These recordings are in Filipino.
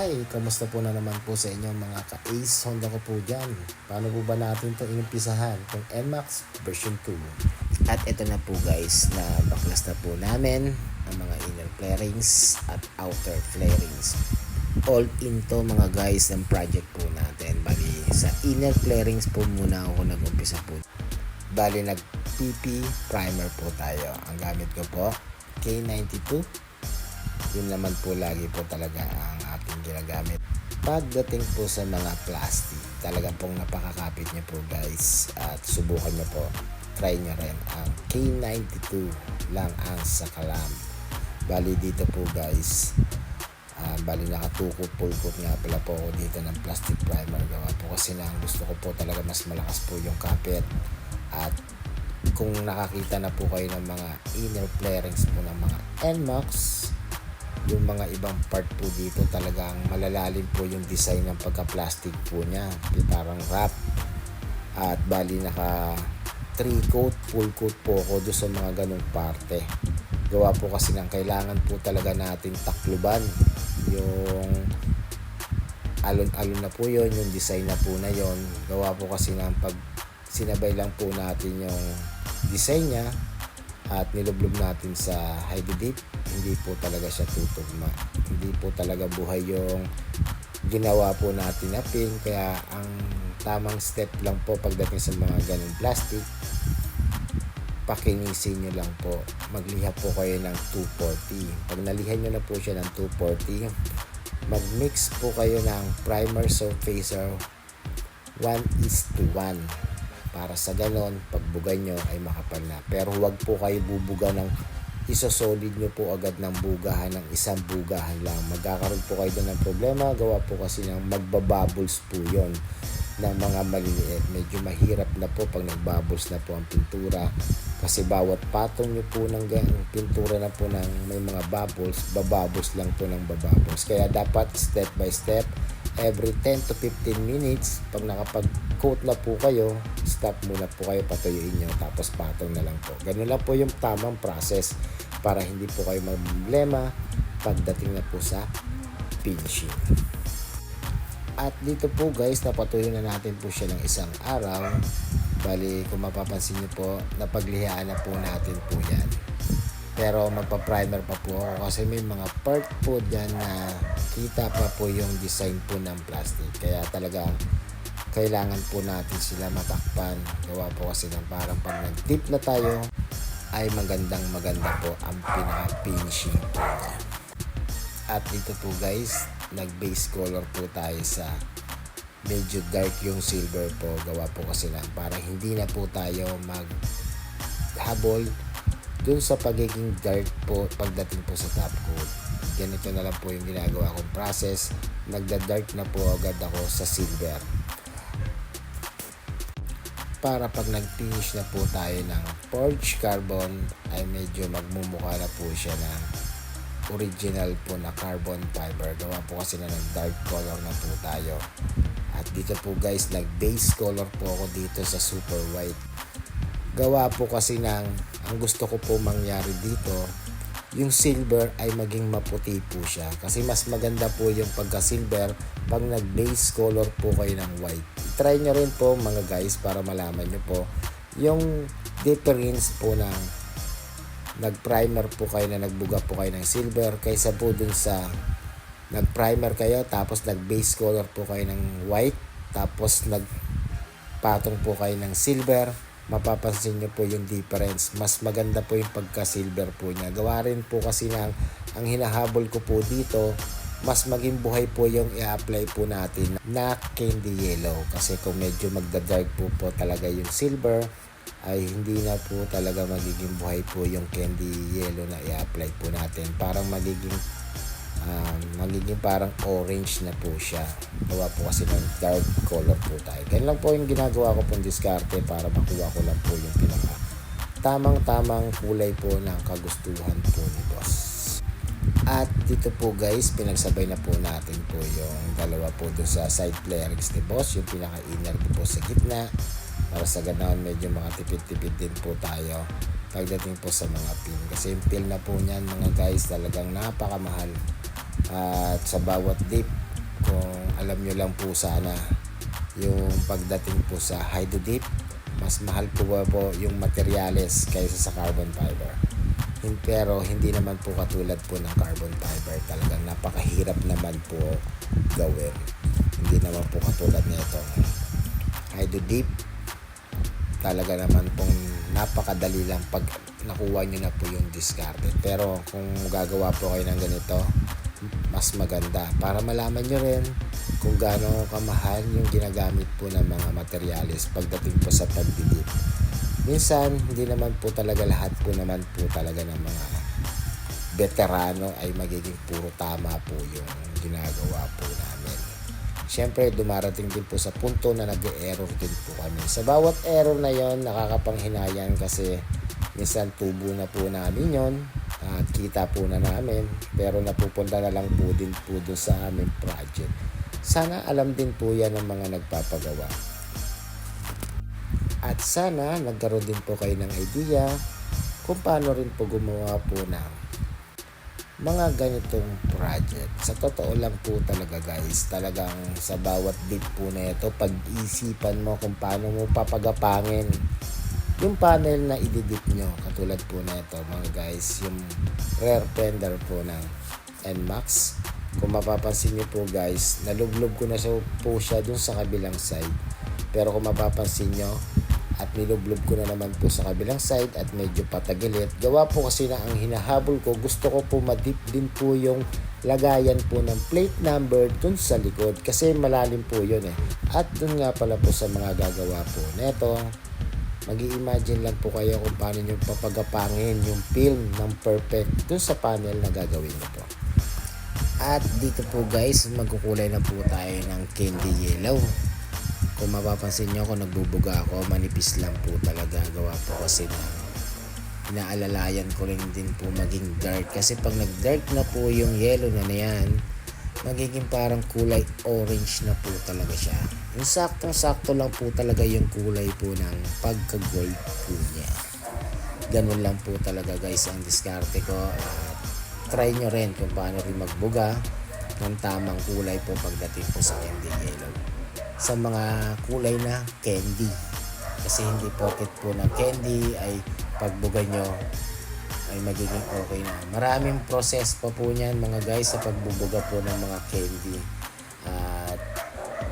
Hi! Kamusta po na naman po sa inyo mga ka-Ace Honda ko po dyan? Paano po ba natin itong inumpisahan? Itong NMAX version 2. At ito na po guys, na baklas na po namin ang mga inner flarings at outer flarings. All into mga guys ng project po natin. Bali, sa inner flarings po muna ako nag-umpisa po. Bali, nag-PP primer po tayo. Ang gamit ko po, K92. Yun naman po lagi po talaga ang ating ginagamit. Pagdating po sa mga plastic, talagang pong napakakapit nyo po guys. At subukan nyo po, try nyo rin ang K92 lang ang sakalam. Bali dito po guys, bali nakatukot-pulkot nga pala po ako dito ng plastic primer. Gawa po kasi na gusto ko po talaga mas malakas po yung kapit. At kung nakakita na po kayo ng mga inner flarings po ng mga NMAX, yung mga ibang part po dito talagang malalalim po yung design ng pagka-plastic po niya. Parang wrap. At bali naka 3 coat, full coat po ako doon sa mga ganong parte. Gawa po kasi ng kailangan po talaga natin takluban yung alon-alon na po yun, yung design na po na yun. Gawa po kasi ng pag sinabay lang po natin yung design niya at nilublob natin sa high dip, hindi po talaga siya tutugma. Hindi po talaga buhay yung ginawa po natin na pin. Kaya ang tamang step lang po pagdating sa mga ganung plastic, pakinisin nyo lang po. Magliha po kayo ng 240. Pag nalihan nyo na po siya ng 240, mag-mix po kayo ng primer surfacer 1:1. Para sa ganon, pagbugay nyo ay makapal na. Pero huwag po kayo bubuga ng isosolid nyo po agad ng bugahan ng isang bugahan lang. Magkakaroon po kayo doon ng problema. Gawa po kasi ng magbabubbles po yon ng mga maliliit. Medyo mahirap na po pag nagbubbles na po ang pintura. Kasi bawat patong nyo po ng pintura na po ng may mga bubbles, babubbles lang po ng babubbles. Kaya dapat step by step, every 10 to 15 minutes, pag nakapag-coat na po kayo, stop muna po kayo, patuyuin nyo, tapos patong na lang po. Ganun lang po yung tamang process para hindi po kayo mag-problema pagdating na po sa finishing. At dito po guys, napatuyo na natin po siya ng isang araw. Bali, kung mapapansin nyo po, napaglihaan na po natin po yan. Pero magpa-primer pa po ako kasi may mga part po dyan na kita pa po yung design po ng plastic. Kaya talaga kailangan po natin sila matakpan. Gawa po kasi ng parang pag nag-dip na tayo ay maganda po ang pinaka-finishing po. At dito po guys, nag-base color po tayo sa medyo dark yung silver po. Gawa po kasi lang para hindi na po tayo maghabol dun sa pagiging dark po pagdating po sa top coat. Ganito na lang po yung ginagawa kong process. Nagda-dark na po agad ako sa silver para pag nag-finish na po tayo ng forged carbon ay medyo magmumukha na po siya na original po na carbon fiber. Gawa po kasi na nag-dark color na po tayo. At dito po guys, nag-base color po ako dito sa super white. Gawa po kasi ng ang gusto ko po mangyari dito, yung silver ay maging maputi po siya. Kasi mas maganda po yung pagka-silver pag nag-base color po kayo ng white. Try nyo rin po mga guys para malaman nyo po yung difference po ng nag-primer po kayo na nagbuga po kayo ng silver kaysa po dun sa nag-primer kayo tapos nag-base color po kayo ng white tapos nagpatong po kayo ng silver. Mapapansin nyo po yung difference. Mas maganda po yung pagka-silver po niya. Gawa rin po kasi ng ang hinahabol ko po dito, mas maging buhay po yung i-apply po natin na candy yellow. Kasi kung medyo magda-dark po talaga yung silver, ay hindi na po talaga magiging buhay po yung candy yellow na i-apply po natin. Parang magiging parang orange na po siya. Gawa po kasi ng dark color po tayo. Ganyan lang po yung ginagawa ko pong diskarte para makuha ko lang po yung pinaka tamang kulay po ng kagustuhan po ni boss. At dito po guys, pinagsabay na po natin po yung dalawa po doon sa side flarings ni boss, yung pinaka-inner po sa gitna, para sa ganoon medyo makatipid-tipid din po tayo pagdating po sa mga pin. Kasi yung pin na po niyan mga guys talagang napakamahal. At sa bawat dip Kung alam nyo lang po sana, yung pagdating po sa Hydro-Dip, mas mahal po yung materyales kaysa sa carbon fiber. Pero hindi naman po katulad po ng carbon fiber. Talagang napakahirap naman po gawin. Hindi naman po katulad nito. Hydro-Dip, talaga naman pong napakadali lang pag nakuha nyo na po yung discarded. Pero kung gagawa po kayo ng ganito, mas maganda para malaman nyo rin kung gaano kamahal yung ginagamit po ng mga materyales pagdating po sa pagdidip. Minsan, hindi naman po talaga lahat po naman po talaga ng mga veterano ay magiging puro tama po yung ginagawa po namin. Siyempre, dumarating din po sa punto na nag-error din po kami. Sa bawat error na yon, nakakapanghinayang kasi minsan tubo na po namin yon at kita po na namin, pero napupunta na lang po din po doon sa aming project. Sana alam din po yan ng mga nagpapagawa. At sana nagkaroon din po kayo ng idea kung paano rin po gumawa po ng mga ganitong project. Sa totoo lang po talaga guys, talagang sa bawat dip po na ito, pag-isipan mo kung paano mo papagapangin yung panel na ididip nyo. Katulad po na ito mga guys, yung rear fender po ng NMAX. Kung mapapansin nyo po guys, nalublob ko na po siya dun sa kabilang side. Pero kung mapapansin nyo, at nilublob ko na naman po sa kabilang side at medyo patagilit. Gawa po kasi na ang hinahabol ko, gusto ko po madip din po yung lagayan po ng plate number dun sa likod. Kasi malalim po yun eh. At dun nga pala po sa mga gagawa po neto, mag-i-imagine lang po kayo kung paano nyo papagapangin yung film ng perfect dun sa panel na gagawin nyo po. At dito po guys, magkukulay na po tayo ng candy yellow. Kung mapapansin nyo, kung nagbubuga ako, manipis lang po talaga. Gawa po kasi na inaalalayan ko rin din po maging dark. Kasi pag nag-dark na po yung yellow na yan, magiging parang kulay orange na po talaga siya. Yung saktong-sakto lang po talaga yung kulay po ng pagka-gold po niya. Ganun lang po talaga guys ang diskarte ko. Try nyo rin kung paano rin magbuga ng tamang kulay po pagdating po sa candy yellow. Sa mga kulay na candy, kasi hindi pocket po ng candy ay pagbuga nyo ay magiging okay na. Maraming process pa po niyan mga guys sa pagbubuga po ng mga candy, at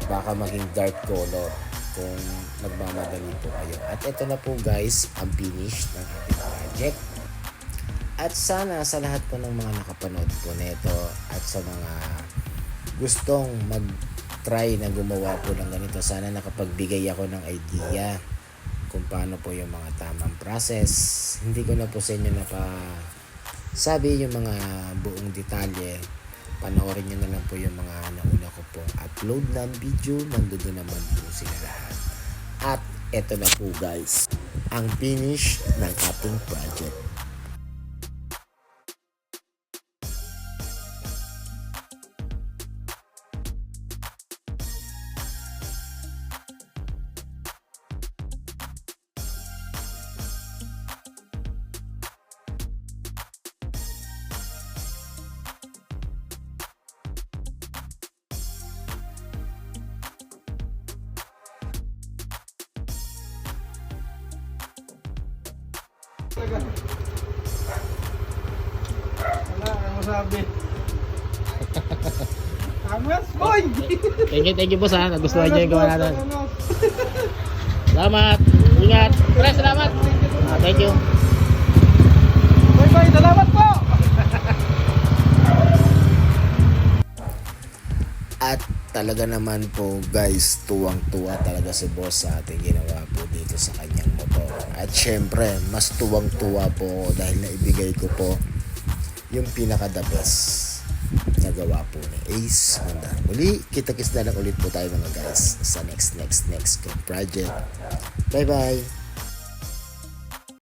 baka maging dark color kung nagmamadali po kayo. At ito na po guys ang finish ng ating project. At sana sa lahat po ng mga nakapanood po nito at sa mga gustong try na gumawa po ng ganito, sana nakapagbigay ako ng idea kung paano po yung mga tamang process. Hindi ko na po sa inyo sabi yung mga buong detalye. Panoorin nyo na lang po yung mga nauna ko po upload ng video, nandoon naman po sila lahat. At eto na po guys ang finish ng ating project. Wala kang masabi. Amas, boy! Thank you boss ha. Nagustuhan niyo yung gawa natin. Salamat. Ingat. Pre, salamat. Thank you. Bye-bye, salamat po! At talaga naman po guys, tuwang-tuwa talaga si boss sa ating ginawa po dito sa kanyang motor. At syempre, mas tuwang-tuwa po ako dahil naibigay ko po yung pinaka-the best na gawa po ni Ace Honda. Muli, kita-kits na lang ulit po tayo mga guys sa next project. Bye-bye!